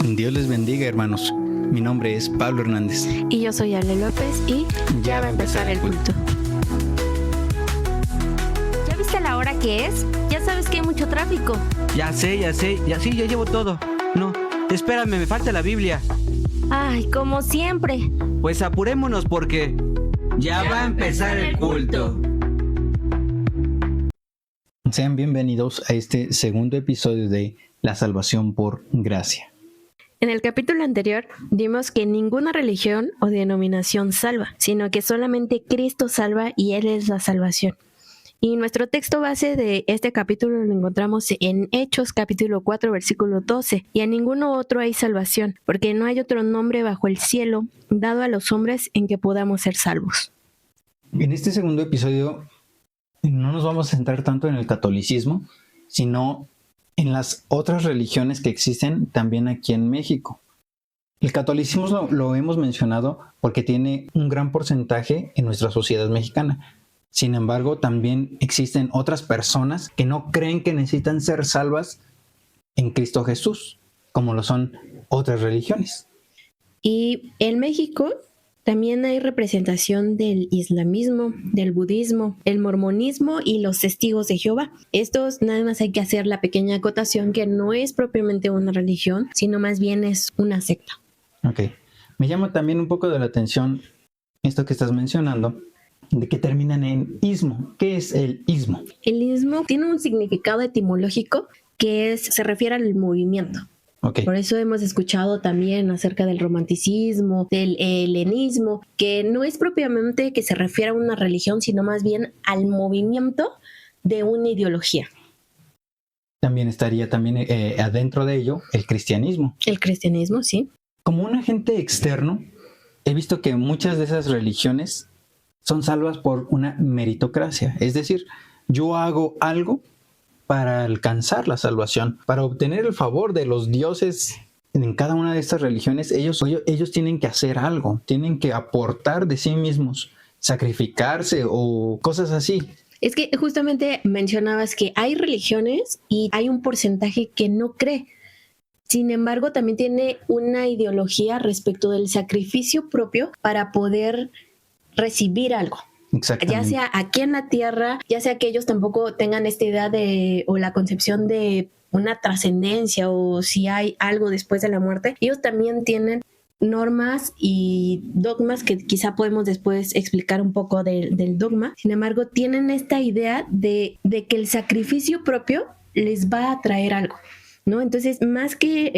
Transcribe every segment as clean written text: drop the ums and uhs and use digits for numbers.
Dios les bendiga, hermanos. Mi nombre es Pablo Hernández. Y yo soy Ale López y ya va a empezar el culto. ¿Ya viste la hora que es? Ya sabes que hay mucho tráfico. Ya sé, ya llevo todo. No, espérame, me falta la Biblia. Ay, como siempre. Pues apurémonos porque ya va a empezar el culto. Sean bienvenidos a este segundo episodio de La Salvación por Gracia. En el capítulo anterior vimos que ninguna religión o denominación salva, sino que solamente Cristo salva y Él es la salvación. Y nuestro texto base de este capítulo lo encontramos en Hechos capítulo 4 versículo 12. Y a ninguno otro hay salvación, porque no hay otro nombre bajo el cielo dado a los hombres en que podamos ser salvos. En este segundo episodio no nos vamos a centrar tanto en el catolicismo, sino en las otras religiones que existen también aquí en México. El catolicismo lo hemos mencionado porque tiene un gran porcentaje en nuestra sociedad mexicana. Sin embargo, también existen otras personas que no creen que necesitan ser salvas en Cristo Jesús, como lo son otras religiones. Y en México también hay representación del islamismo, del budismo, el mormonismo y los testigos de Jehová. Estos nada más hay que hacer la pequeña acotación que no es propiamente una religión, sino más bien es una secta. Ok. Me llama también un poco de la atención esto que estás mencionando, de que terminan en ismo. ¿Qué es el ismo? El ismo tiene un significado etimológico que se refiere al movimiento. Okay. Por eso hemos escuchado también acerca del romanticismo, del helenismo, que no es propiamente que se refiere a una religión, sino más bien al movimiento de una ideología. También estaría adentro de ello el cristianismo. El cristianismo, sí. Como un agente externo, he visto que muchas de esas religiones son salvas por una meritocracia. Es decir, yo hago algo para alcanzar la salvación, para obtener el favor de los dioses. En cada una de estas religiones, ellos tienen que hacer algo, tienen que aportar de sí mismos, sacrificarse o cosas así. Es que justamente mencionabas que hay religiones y hay un porcentaje que no cree. Sin embargo, también tiene una ideología respecto del sacrificio propio para poder recibir algo. Ya sea aquí en la tierra, ya sea que ellos tampoco tengan esta idea o la concepción de una trascendencia o si hay algo después de la muerte, ellos también tienen normas y dogmas que quizá podemos después explicar un poco del dogma. Sin embargo, tienen esta idea de que el sacrificio propio les va a traer algo, ¿no? Entonces, más que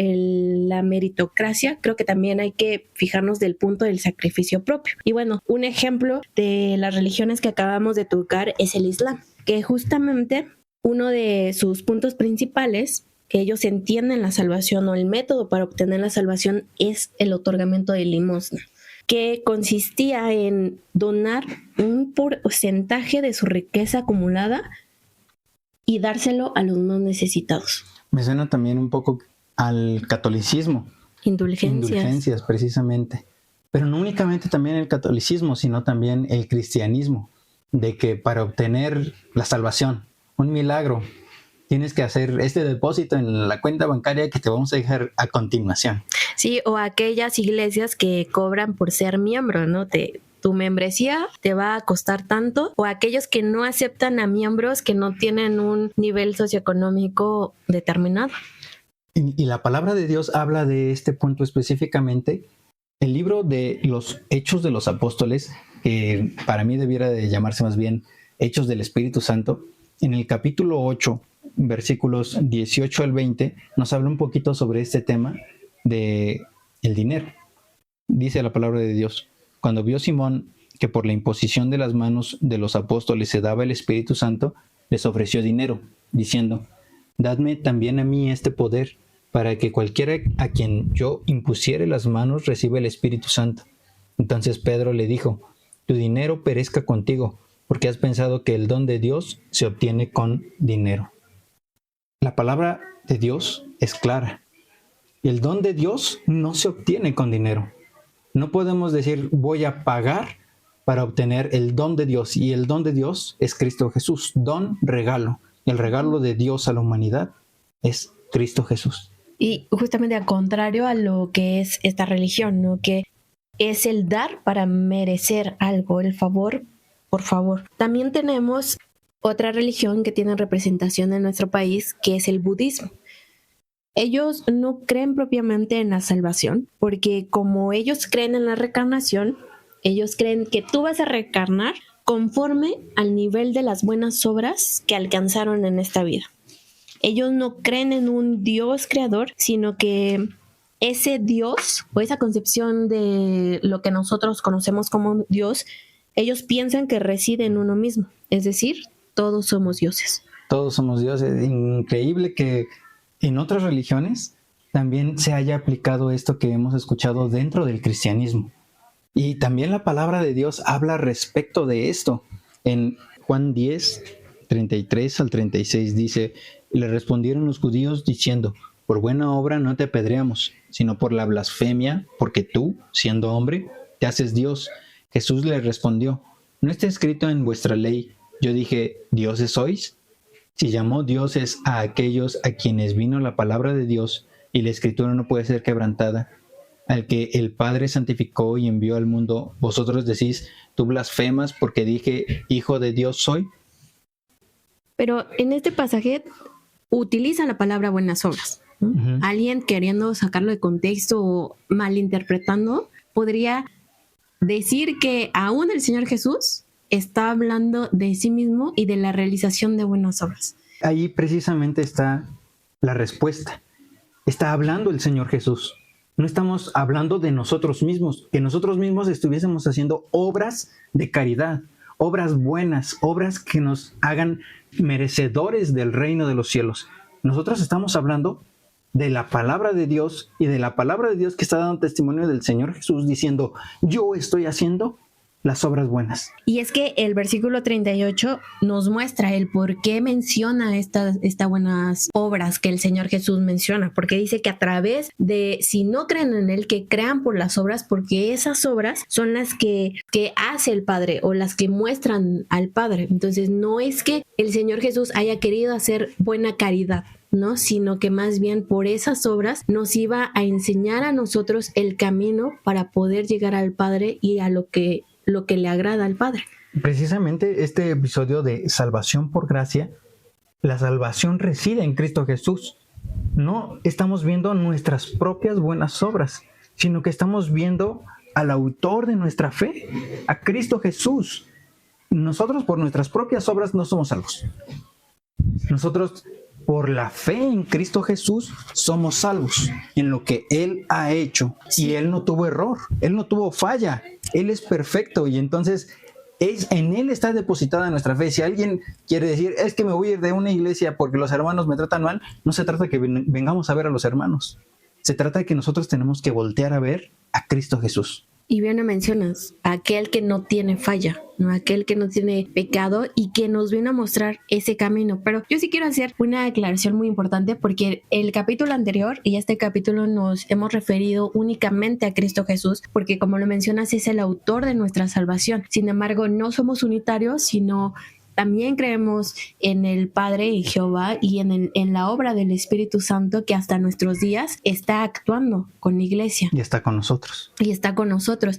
la meritocracia, creo que también hay que fijarnos del punto del sacrificio propio. Y bueno, un ejemplo de las religiones que acabamos de tocar es el Islam, que justamente uno de sus puntos principales, que ellos entienden la salvación o el método para obtener la salvación, es el otorgamiento de limosna, que consistía en donar un porcentaje de su riqueza acumulada y dárselo a los más necesitados. Me suena también un poco al catolicismo. Indulgencias, precisamente. Pero no únicamente también el catolicismo, sino también el cristianismo. De que para obtener la salvación, un milagro, tienes que hacer este depósito en la cuenta bancaria que te vamos a dejar a continuación. Sí, o aquellas iglesias que cobran por ser miembro, ¿no? Tu membresía te va a costar tanto, o aquellos que no aceptan a miembros que no tienen un nivel socioeconómico determinado. Y la palabra de Dios habla de este punto específicamente. El libro de los Hechos de los Apóstoles, que para mí debiera de llamarse más bien Hechos del Espíritu Santo, en el capítulo 8, versículos 18 al 20, nos habla un poquito sobre este tema de el dinero. Dice la palabra de Dios: cuando vio Simón que por la imposición de las manos de los apóstoles se daba el Espíritu Santo, les ofreció dinero, diciendo: dadme también a mí este poder, para que cualquiera a quien yo impusiere las manos reciba el Espíritu Santo. Entonces Pedro le dijo: tu dinero perezca contigo, porque has pensado que el don de Dios se obtiene con dinero. La palabra de Dios es clara. El don de Dios no se obtiene con dinero. No podemos decir voy a pagar para obtener el don de Dios, y el don de Dios es Cristo Jesús. Don, regalo. El regalo de Dios a la humanidad es Cristo Jesús. Y justamente al contrario a lo que es esta religión, ¿no? Que es el dar para merecer algo, el favor por favor. También tenemos otra religión que tiene representación en nuestro país, que es el budismo. Ellos no creen propiamente en la salvación, porque como ellos creen en la reencarnación, ellos creen que tú vas a reencarnar conforme al nivel de las buenas obras que alcanzaron en esta vida. Ellos no creen en un Dios creador, sino que ese Dios o esa concepción de lo que nosotros conocemos como Dios, ellos piensan que reside en uno mismo. Es decir, todos somos dioses. Todos somos dioses. Increíble que en otras religiones también se haya aplicado esto que hemos escuchado dentro del cristianismo. Y también la palabra de Dios habla respecto de esto. En Juan 10, 33 al 36 dice: y le respondieron los judíos diciendo: por buena obra no te apedreamos, sino por la blasfemia, porque tú, siendo hombre, te haces Dios. Jesús le respondió: ¿no está escrito en vuestra ley? Yo dije: ¿dioses sois? Si llamó dioses a aquellos a quienes vino la palabra de Dios, y la escritura no puede ser quebrantada, al que el Padre santificó y envió al mundo, vosotros decís: tú blasfemas porque dije: hijo de Dios soy. Pero en este pasaje utiliza la palabra buenas obras. Uh-huh. Alguien queriendo sacarlo de contexto o malinterpretando podría decir que aún el Señor Jesús está hablando de sí mismo y de la realización de buenas obras. Ahí precisamente está la respuesta. Está hablando el Señor Jesús. No estamos hablando de nosotros mismos, que nosotros mismos estuviésemos haciendo obras de caridad, obras buenas, obras que nos hagan merecedores del reino de los cielos. Nosotros estamos hablando de la palabra de Dios y de la palabra de Dios que está dando testimonio del Señor Jesús diciendo: yo estoy haciendo las obras buenas. Y es que el versículo 38 nos muestra el por qué menciona estas buenas obras que el Señor Jesús menciona, porque dice que a través de, si no creen en Él, que crean por las obras, porque esas obras son las que hace el Padre o las que muestran al Padre. Entonces no es que el Señor Jesús haya querido hacer buena caridad, ¿no? Sino que más bien por esas obras nos iba a enseñar a nosotros el camino para poder llegar al Padre y a lo que le agrada al Padre. Precisamente este episodio de salvación por gracia, la salvación reside en Cristo Jesús. No estamos viendo nuestras propias buenas obras, sino que estamos viendo al autor de nuestra fe, a Cristo Jesús. Nosotros por nuestras propias obras no somos salvos. Nosotros por la fe en Cristo Jesús somos salvos en lo que Él ha hecho. Y Él no tuvo error, Él no tuvo falla, Él es perfecto y entonces en Él está depositada nuestra fe. Si alguien quiere decir: es que me voy a ir de una iglesia porque los hermanos me tratan mal, no se trata de que vengamos a ver a los hermanos. Se trata de que nosotros tenemos que voltear a ver a Cristo Jesús. Y bien lo mencionas, aquel que no tiene falla, ¿no? Aquel que no tiene pecado y que nos viene a mostrar ese camino. Pero yo sí quiero hacer una aclaración muy importante, porque el capítulo anterior y este capítulo nos hemos referido únicamente a Cristo Jesús, porque como lo mencionas es el autor de nuestra salvación. Sin embargo, no somos unitarios, sino también creemos en el Padre y Jehová y en la obra del Espíritu Santo que hasta nuestros días está actuando con la iglesia. Y está con nosotros.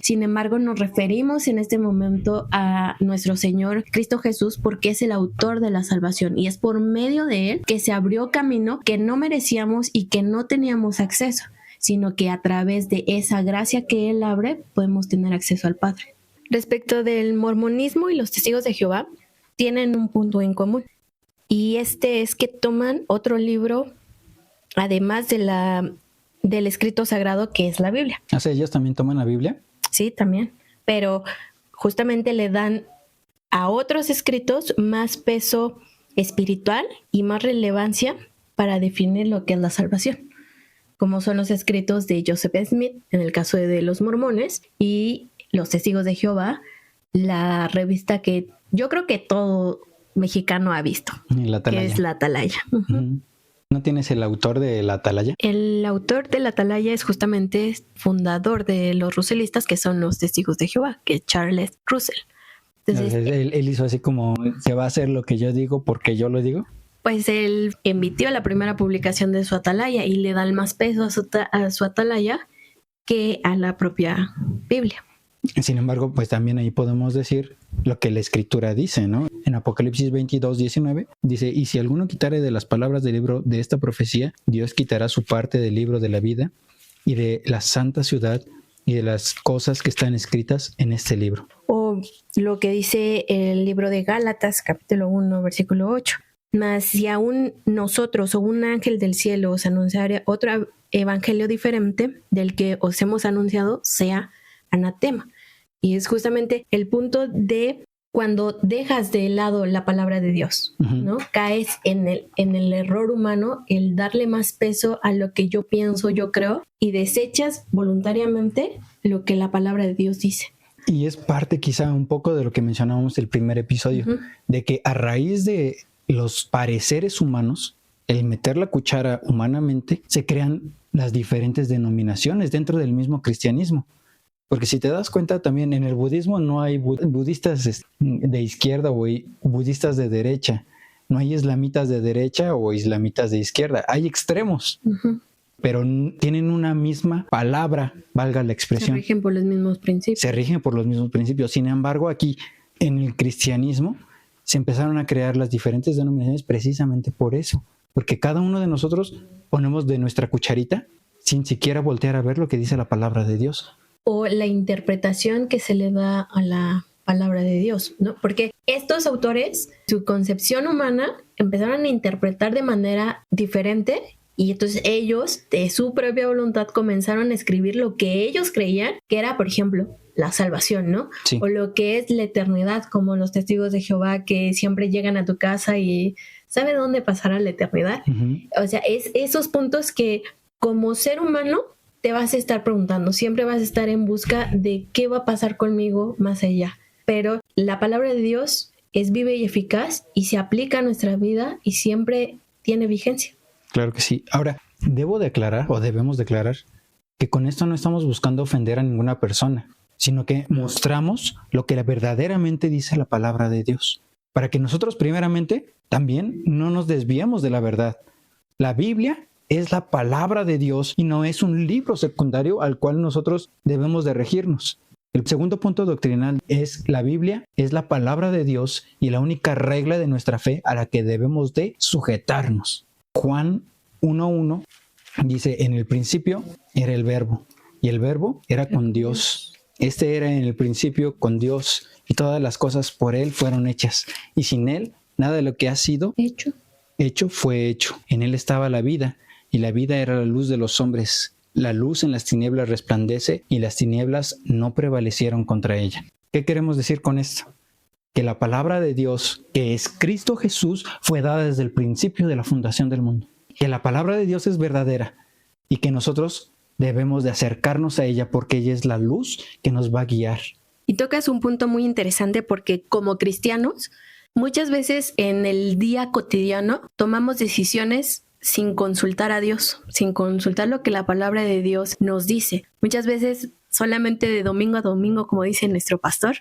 Sin embargo, nos referimos en este momento a nuestro Señor Cristo Jesús porque es el autor de la salvación y es por medio de Él que se abrió camino que no merecíamos y que no teníamos acceso, sino que a través de esa gracia que Él abre podemos tener acceso al Padre. Respecto del mormonismo y los testigos de Jehová, tienen un punto en común, y este es que toman otro libro además del escrito sagrado que es la Biblia. ¿Ah, sí, ellos también toman la Biblia? Sí, también, pero justamente le dan a otros escritos más peso espiritual y más relevancia para definir lo que es la salvación, como son los escritos de Joseph Smith en el caso de los mormones y los testigos de Jehová, la revista que yo creo que todo mexicano ha visto, que es La Atalaya. Uh-huh. ¿No tienes el autor de La Atalaya? El autor de La Atalaya es justamente fundador de los russellistas, que son los testigos de Jehová, que es Charles Russell. Entonces, él hizo así como: se va a hacer lo que yo digo porque yo lo digo. pues él emitió la primera publicación de su atalaya y le da el más peso a su atalaya que a la propia Biblia. Sin embargo, pues también ahí podemos decir lo que la Escritura dice, ¿no? En Apocalipsis 22:19 dice: y si alguno quitare de las palabras del libro de esta profecía, Dios quitará su parte del libro de la vida y de la santa ciudad y de las cosas que están escritas en este libro. O lo que dice el libro de Gálatas, capítulo 1, versículo 8. Mas si aún nosotros o un ángel del cielo os anunciare otro evangelio diferente del que os hemos anunciado, sea anatema. Y es justamente el punto de cuando dejas de lado la palabra de Dios, ¿no? Caes en el error humano, el darle más peso a lo que yo pienso, yo creo, y desechas voluntariamente lo que la palabra de Dios dice. Y es parte quizá un poco de lo que mencionábamos el primer episodio, de que a raíz de los pareceres humanos, el meter la cuchara humanamente, se crean las diferentes denominaciones dentro del mismo cristianismo. Porque si te das cuenta también en el budismo no hay budistas de izquierda o budistas de derecha. No hay islamitas de derecha o islamitas de izquierda. Hay extremos, pero tienen una misma palabra, valga la expresión. Se rigen por los mismos principios. Se rigen por los mismos principios. Sin embargo, aquí en el cristianismo se empezaron a crear las diferentes denominaciones precisamente por eso. Porque cada uno de nosotros ponemos de nuestra cucharita sin siquiera voltear a ver lo que dice la palabra de Dios. O la interpretación que se le da a la palabra de Dios, ¿no? Porque estos autores, su concepción humana, empezaron a interpretar de manera diferente y entonces ellos, de su propia voluntad, comenzaron a escribir lo que ellos creían que era, por ejemplo, la salvación, ¿no? Sí. O lo que es la eternidad, como los testigos de Jehová que siempre llegan a tu casa y ¿sabe dónde pasará la eternidad? O sea, es esos puntos que como ser humano te vas a estar preguntando, siempre vas a estar en busca de qué va a pasar conmigo más allá. Pero la palabra de Dios es viva y eficaz y se aplica a nuestra vida y siempre tiene vigencia. Claro que sí. Ahora, debemos declarar que con esto no estamos buscando ofender a ninguna persona, sino que mostramos lo que verdaderamente dice la palabra de Dios. Para que nosotros primeramente también no nos desviemos de la verdad. La Biblia es la palabra de Dios y no es un libro secundario al cual nosotros debemos de regirnos. El segundo punto doctrinal es: la Biblia es la palabra de Dios y la única regla de nuestra fe a la que debemos de sujetarnos. Juan 1:1 dice: en el principio era el verbo y el verbo era con Dios. Este era en el principio con Dios y todas las cosas por él fueron hechas y sin él nada de lo que ha sido hecho fue hecho. En él estaba la vida y la vida era la luz de los hombres. La luz en las tinieblas resplandece y las tinieblas no prevalecieron contra ella. ¿Qué queremos decir con esto? Que la palabra de Dios, que es Cristo Jesús, fue dada desde el principio de la fundación del mundo. Que la palabra de Dios es verdadera y que nosotros debemos de acercarnos a ella porque ella es la luz que nos va a guiar. Y tocas un punto muy interesante porque como cristianos, muchas veces en el día cotidiano tomamos decisiones sin consultar a Dios, sin consultar lo que la palabra de Dios nos dice. Muchas veces solamente de domingo a domingo, como dice nuestro pastor,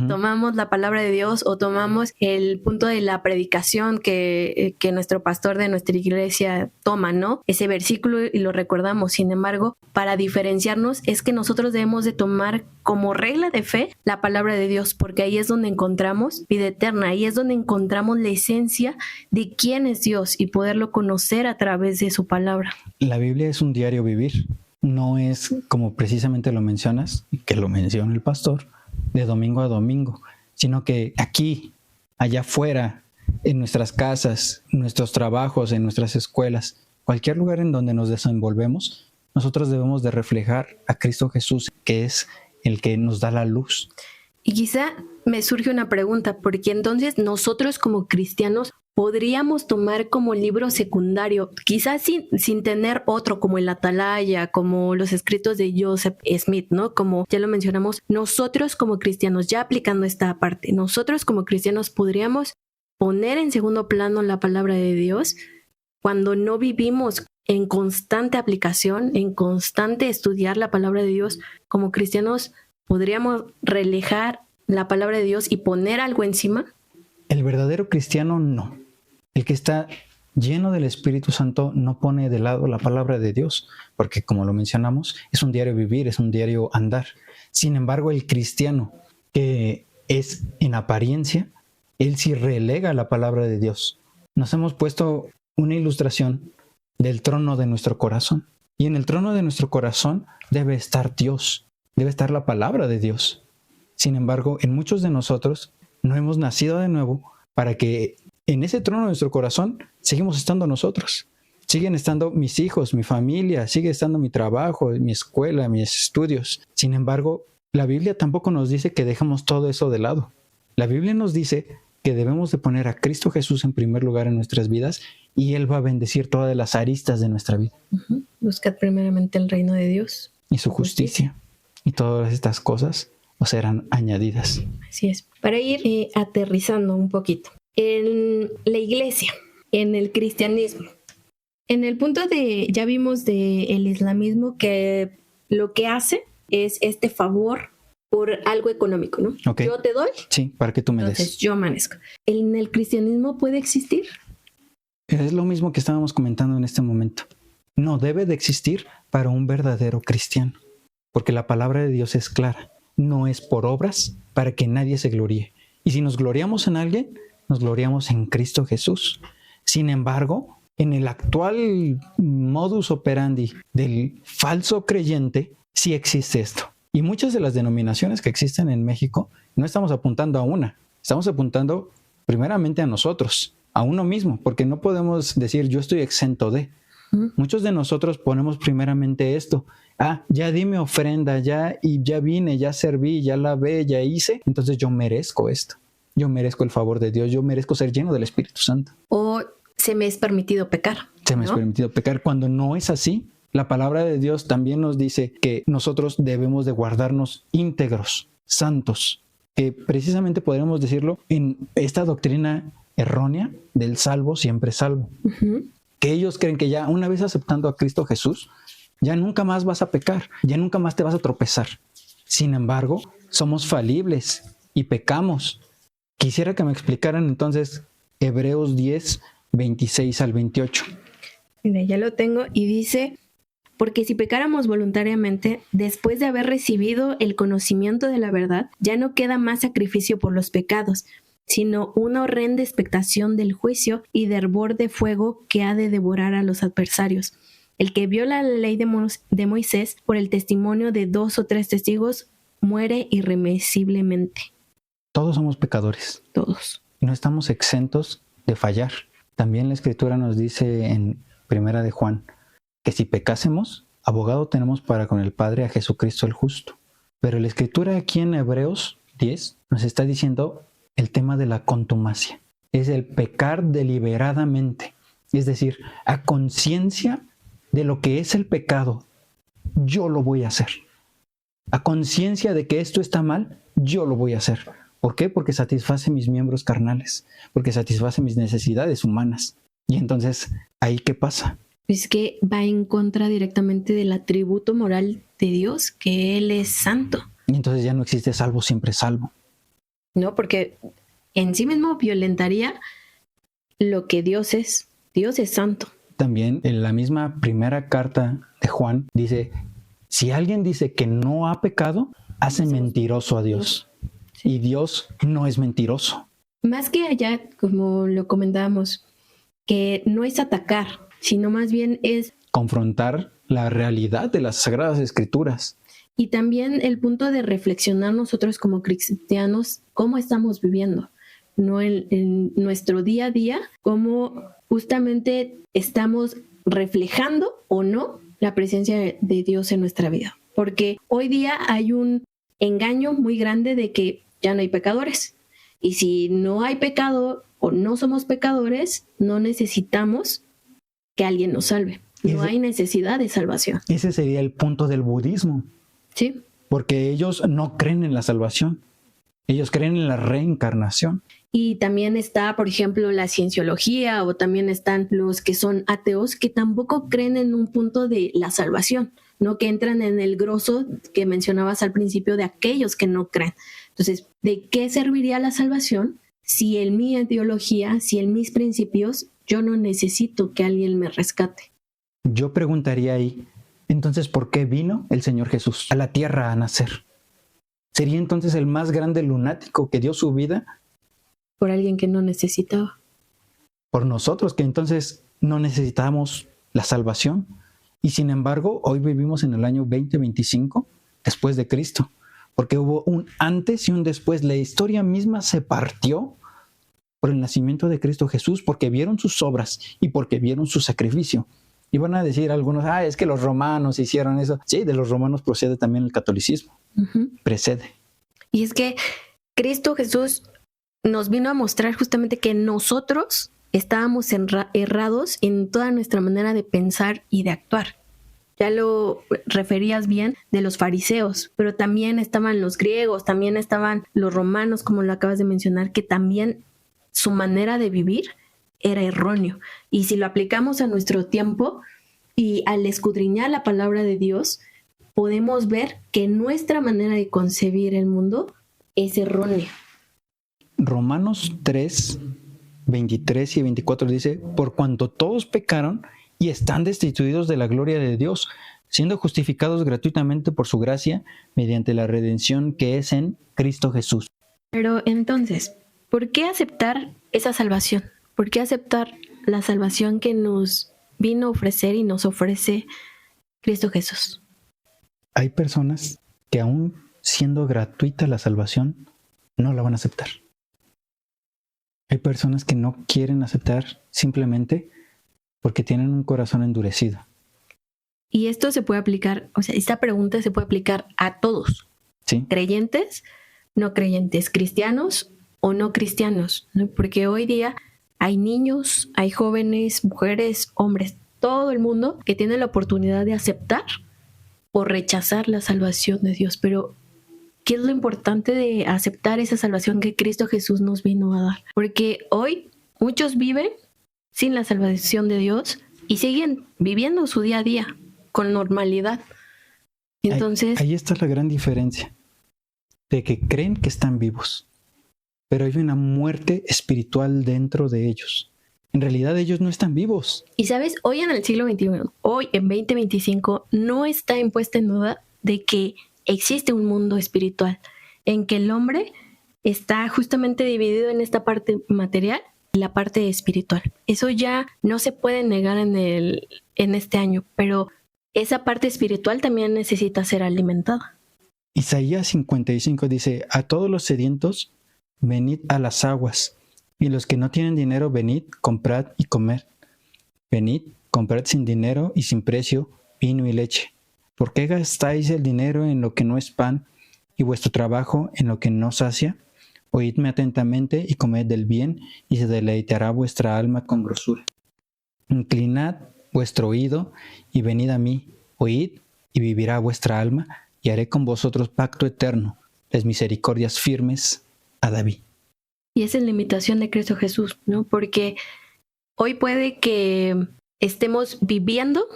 tomamos la palabra de Dios o tomamos el punto de la predicación que nuestro pastor de nuestra iglesia toma, ¿no? Ese versículo y lo recordamos. Sin embargo, para diferenciarnos es que nosotros debemos de tomar como regla de fe la palabra de Dios, porque ahí es donde encontramos vida eterna, ahí es donde encontramos la esencia de quién es Dios y poderlo conocer a través de su palabra. La Biblia es un diario vivir, no es como precisamente lo mencionas, que lo menciona el pastor, de domingo a domingo, sino que aquí, allá afuera, en nuestras casas, en nuestros trabajos, en nuestras escuelas, cualquier lugar en donde nos desenvolvemos, nosotros debemos de reflejar a Cristo Jesús, que es el que nos da la luz. Y quizá me surge una pregunta, porque entonces nosotros como cristianos podríamos tomar como libro secundario, quizás sin tener otro como el Atalaya, como los escritos de Joseph Smith, ¿no? Como ya lo mencionamos, nosotros como cristianos, ya aplicando esta parte, nosotros como cristianos podríamos poner en segundo plano la palabra de Dios cuando no vivimos en constante aplicación, en constante estudiar la palabra de Dios. Como cristianos podríamos relegar la palabra de Dios y poner algo encima. El verdadero cristiano no. El que está lleno del Espíritu Santo no pone de lado la palabra de Dios, porque como lo mencionamos, es un diario vivir, es un diario andar. Sin embargo, el cristiano que es en apariencia, él sí relega la palabra de Dios. Nos hemos puesto una ilustración del trono de nuestro corazón. Y en el trono de nuestro corazón debe estar Dios, debe estar la palabra de Dios. Sin embargo, en muchos de nosotros no hemos nacido de nuevo para que en ese trono de nuestro corazón seguimos estando nosotros. Siguen estando mis hijos, mi familia, sigue estando mi trabajo, mi escuela, mis estudios. Sin embargo, la Biblia tampoco nos dice que dejemos todo eso de lado. La Biblia nos dice que debemos de poner a Cristo Jesús en primer lugar en nuestras vidas y Él va a bendecir todas las aristas de nuestra vida. Buscad primeramente el reino de Dios. Y su justicia. Y todas estas cosas os serán añadidas. Así es. Para ir aterrizando un poquito. En la iglesia, en el cristianismo, en el punto ya vimos del islamismo que lo que hace es este favor por algo económico, ¿no? Okay. Yo te doy. Sí, para que tú me Entonces des. yo amanezco. ¿En el cristianismo puede existir? Es lo mismo que estábamos comentando en este momento. No debe de existir para un verdadero cristiano, porque la palabra de Dios es clara. No es por obras para que nadie se gloríe. Y si nos gloriamos en alguien, nos gloriamos en Cristo Jesús. Sin embargo, en el actual modus operandi del falso creyente, sí existe esto. Y muchas de las denominaciones que existen en México, no estamos apuntando a una, estamos apuntando primeramente a nosotros, a uno mismo, porque no podemos decir yo estoy exento de. Muchos de nosotros ponemos primeramente esto. Ya di mi ofrenda, ya vine, ya serví, ya lavé, ya hice. Entonces yo merezco esto. Yo merezco el favor de Dios, yo merezco ser lleno del Espíritu Santo. O se me es permitido pecar. Se me es permitido pecar. Cuando no es así, la palabra de Dios también nos dice que nosotros debemos de guardarnos íntegros, santos, que precisamente podríamos decirlo en esta doctrina errónea del salvo siempre salvo. Que ellos creen que ya una vez aceptando a Cristo Jesús, ya nunca más vas a pecar, ya nunca más te vas a tropezar. Sin embargo, somos falibles y pecamos. Quisiera que me explicaran entonces Hebreos 10, 26 al 28. Mira, ya lo tengo y dice: porque si pecáramos voluntariamente, después de haber recibido el conocimiento de la verdad, ya no queda más sacrificio por los pecados, sino una horrenda expectación del juicio y de hervor de fuego que ha de devorar a los adversarios. El que viola la ley de Moisés por el testimonio de 2 o 3 testigos muere irremisiblemente. Todos somos pecadores. Todos. Y no estamos exentos de fallar. También la Escritura nos dice en Primera de Juan que si pecásemos, abogado tenemos para con el Padre a Jesucristo el justo. Pero la Escritura aquí en Hebreos 10 nos está diciendo el tema de la contumacia. Es el pecar deliberadamente. Es decir, a conciencia de lo que es el pecado, yo lo voy a hacer. A conciencia de que esto está mal, yo lo voy a hacer. ¿Por qué? Porque satisface mis miembros carnales, porque satisface mis necesidades humanas. Y entonces, ¿ahí qué pasa? Es que va en contra directamente del atributo moral de Dios, que Él es santo. Y entonces ya no existe salvo, siempre salvo. No, porque en sí mismo violentaría lo que Dios es. Dios es santo. También en la misma primera carta de Juan dice, si alguien dice que no ha pecado, hace mentiroso a Dios. Y Dios no es mentiroso. Más que allá, como lo comentábamos, que no es atacar, sino más bien es confrontar la realidad de las Sagradas Escrituras. Y también el punto de reflexionar nosotros como cristianos, cómo estamos viviendo, no en nuestro día a día, cómo justamente estamos reflejando o no la presencia de Dios en nuestra vida. Porque hoy día hay un engaño muy grande de que ya no hay pecadores. Y si no hay pecado o no somos pecadores, no necesitamos que alguien nos salve. No hay necesidad de salvación. Ese sería el punto del budismo. Sí. Porque ellos no creen en la salvación. Ellos creen en la reencarnación. Y también está, por ejemplo, la cienciología, o también están los que son ateos que tampoco creen en un punto de la salvación, ¿no? Que entran en el grosso que mencionabas al principio de aquellos que no creen. Entonces, ¿de qué serviría la salvación si en mi ideología, si en mis principios Yo no necesito que alguien me rescate. Yo preguntaría ahí, entonces, ¿por qué vino el Señor Jesús a la tierra a nacer? ¿Sería entonces el más grande lunático que dio su vida Por alguien que no necesitaba. por nosotros, que entonces no necesitábamos la salvación? Y sin embargo, hoy vivimos en el año 2025 después de Cristo, porque hubo un antes y un después. La historia misma se partió por el nacimiento de Cristo Jesús, porque vieron sus obras y porque vieron su sacrificio. Y van a decir algunos, es que los romanos hicieron eso. Sí, de los romanos procede también el catolicismo. Precede. Y es que Cristo Jesús nos vino a mostrar justamente que nosotros estábamos errados en toda nuestra manera de pensar y de actuar. Ya lo referías bien de los fariseos, pero también estaban los griegos, también estaban los romanos, como lo acabas de mencionar, que también su manera de vivir era erróneo. Y si lo aplicamos a nuestro tiempo y al escudriñar la palabra de Dios, podemos ver que nuestra manera de concebir el mundo es errónea. Romanos 3, 23 y 24 dice, por cuanto todos pecaron y están destituidos de la gloria de Dios, siendo justificados gratuitamente por su gracia mediante la redención que es en Cristo Jesús. Pero entonces, ¿por qué aceptar esa salvación? ¿Por qué aceptar la salvación que nos vino a ofrecer y nos ofrece Cristo Jesús? Hay personas que aún siendo gratuita la salvación, no la van a aceptar. Hay personas que no quieren aceptar simplemente porque tienen un corazón endurecido. Y esto se puede aplicar, esta pregunta se puede aplicar a todos. ¿Sí? Creyentes, no creyentes, cristianos o no cristianos, ¿no? Porque hoy día hay niños, hay jóvenes, mujeres, hombres, todo el mundo que tiene la oportunidad de aceptar o rechazar la salvación de Dios. Pero, ¿qué es lo importante de aceptar esa salvación que Cristo Jesús nos vino a dar? Porque hoy muchos viven sin la salvación de Dios y siguen viviendo su día a día con normalidad. Entonces, ahí está la gran diferencia, de que creen que están vivos, pero hay una muerte espiritual dentro de ellos. En realidad ellos no están vivos. Y sabes, hoy en el siglo XXI, hoy en 2025, no está impuesta en duda de que existe un mundo espiritual, en que el hombre está justamente dividido en esta parte material y la parte espiritual. Eso ya no se puede negar en este año, pero esa parte espiritual también necesita ser alimentada. Isaías 55 dice, a todos los sedientos, venid a las aguas, y los que no tienen dinero, venid, comprad y comed. Venid, comprad sin dinero y sin precio vino y leche. ¿Por qué gastáis el dinero en lo que no es pan y vuestro trabajo en lo que no sacia? Oídme atentamente y comed del bien, y se deleitará vuestra alma con grosura. Inclinad vuestro oído y venid a mí, oíd y vivirá vuestra alma, y haré con vosotros pacto eterno, las misericordias firmes a David. Y esa es la invitación de Cristo Jesús, ¿no? Porque hoy puede que estemos viviendo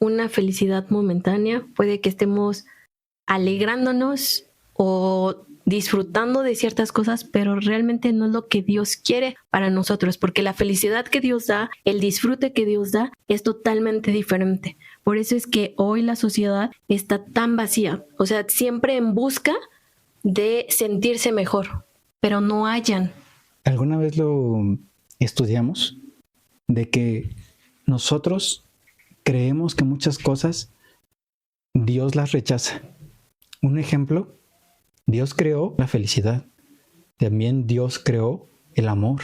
una felicidad momentánea, puede que estemos alegrándonos o disfrutando de ciertas cosas, pero realmente no es lo que Dios quiere para nosotros, porque la felicidad que Dios da, el disfrute que Dios da, es totalmente diferente. Por eso es que hoy la sociedad está tan vacía, siempre en busca de sentirse mejor, pero no hallan. ¿Alguna vez lo estudiamos? De que nosotros creemos que muchas cosas Dios las rechaza. Un ejemplo, Dios creó la felicidad, también Dios creó el amor,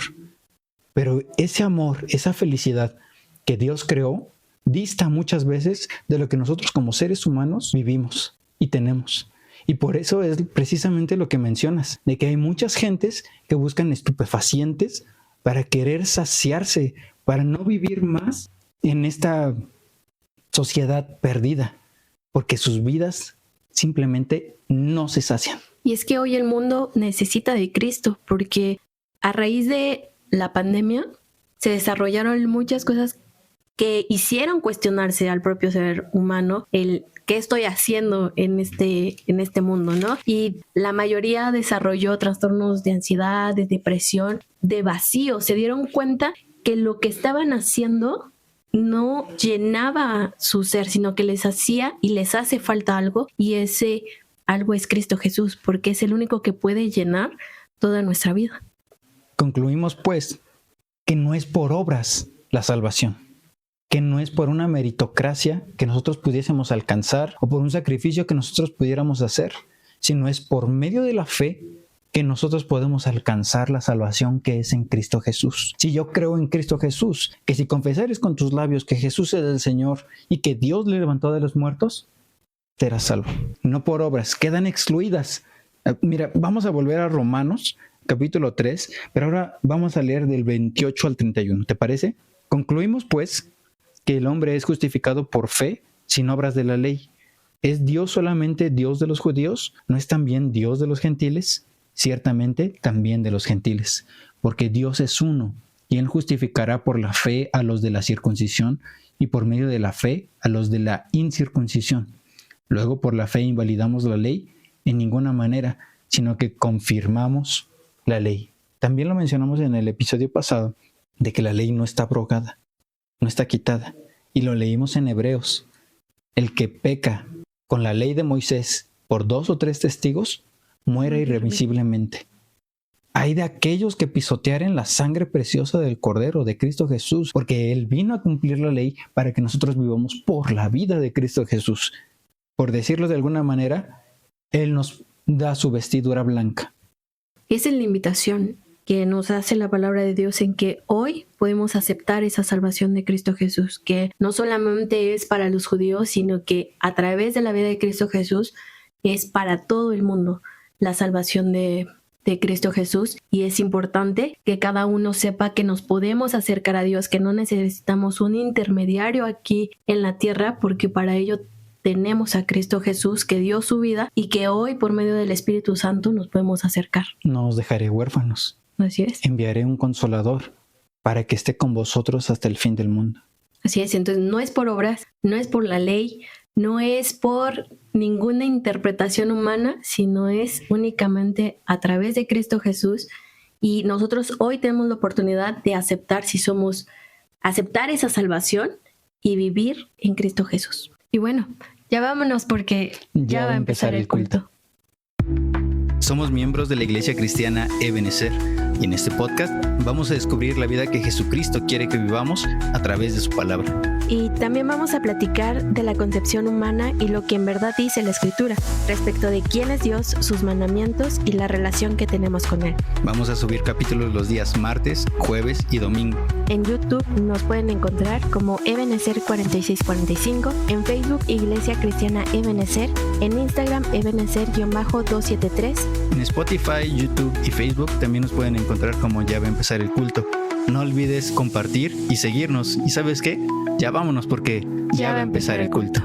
pero ese amor, esa felicidad que Dios creó, dista muchas veces de lo que nosotros como seres humanos vivimos y tenemos. Y por eso es precisamente lo que mencionas, de que hay muchas gentes que buscan estupefacientes para querer saciarse, para no vivir más en esta sociedad perdida, porque sus vidas simplemente no se sacian. Y es que hoy el mundo necesita de Cristo, porque a raíz de la pandemia se desarrollaron muchas cosas que hicieron cuestionarse al propio ser humano el qué estoy haciendo en este mundo, ¿no? Y la mayoría desarrolló trastornos de ansiedad, de depresión, de vacío. Se dieron cuenta que lo que estaban haciendo no llenaba su ser, sino que les hacía y les hace falta algo, y ese algo es Cristo Jesús, porque es el único que puede llenar toda nuestra vida. Concluimos pues que no es por obras la salvación, que no es por una meritocracia que nosotros pudiésemos alcanzar o por un sacrificio que nosotros pudiéramos hacer, sino es por medio de la fe que nosotros podemos alcanzar la salvación que es en Cristo Jesús. Si yo creo en Cristo Jesús, que si confesares con tus labios que Jesús es el Señor y que Dios le levantó de los muertos, serás salvo. No por obras, quedan excluidas. Mira, vamos a volver a Romanos, capítulo 3, pero ahora vamos a leer del 28 al 31, ¿te parece? Concluimos pues que el hombre es justificado por fe sin obras de la ley. ¿Es Dios solamente Dios de los judíos? ¿No es también Dios de los gentiles? Ciertamente también de los gentiles, porque Dios es uno, y Él justificará por la fe a los de la circuncisión y por medio de la fe a los de la incircuncisión. Luego por la fe invalidamos la ley en ninguna manera, sino que confirmamos la ley. También lo mencionamos en el episodio pasado, de que la ley no está abrogada, no está quitada, y lo leímos en Hebreos. El que peca con la ley de Moisés por 2 o 3 testigos, muere irremisiblemente. Hay de aquellos que pisotearen la sangre preciosa del Cordero de Cristo Jesús, porque Él vino a cumplir la ley para que nosotros vivamos por la vida de Cristo Jesús. Por decirlo de alguna manera, Él nos da su vestidura blanca. Esa es la invitación que nos hace la palabra de Dios, en que hoy podemos aceptar esa salvación de Cristo Jesús, que no solamente es para los judíos, sino que a través de la vida de Cristo Jesús es para todo el mundo la salvación de Cristo Jesús. Y es importante que cada uno sepa que nos podemos acercar a Dios, que no necesitamos un intermediario aquí en la tierra, porque para ello tenemos a Cristo Jesús, que dio su vida y que hoy por medio del Espíritu Santo nos podemos acercar. No os dejaré huérfanos. Así es. Enviaré un consolador para que esté con vosotros hasta el fin del mundo. Así es. Entonces no es por obras, no es por la ley, no es por ninguna interpretación humana, sino es únicamente a través de Cristo Jesús. Y nosotros hoy tenemos la oportunidad de aceptar aceptar esa salvación y vivir en Cristo Jesús. Y bueno, ya vámonos porque ya va a empezar el culto. Somos miembros de la Iglesia Cristiana Ebenezer y en este podcast vamos a descubrir la vida que Jesucristo quiere que vivamos a través de su palabra. Y también vamos a platicar de la concepción humana y lo que en verdad dice la Escritura respecto de quién es Dios, sus mandamientos y la relación que tenemos con Él. Vamos a subir capítulos los días martes, jueves y domingo. En YouTube nos pueden encontrar como Ebenezer 4645, en Facebook Iglesia Cristiana Ebenezer, en Instagram Ebenezer-273. En Spotify, YouTube y Facebook también nos pueden encontrar como Ya va a empezar el culto. No olvides compartir y seguirnos. ¿Y sabes qué? Ya vámonos porque ya va a empezar el culto.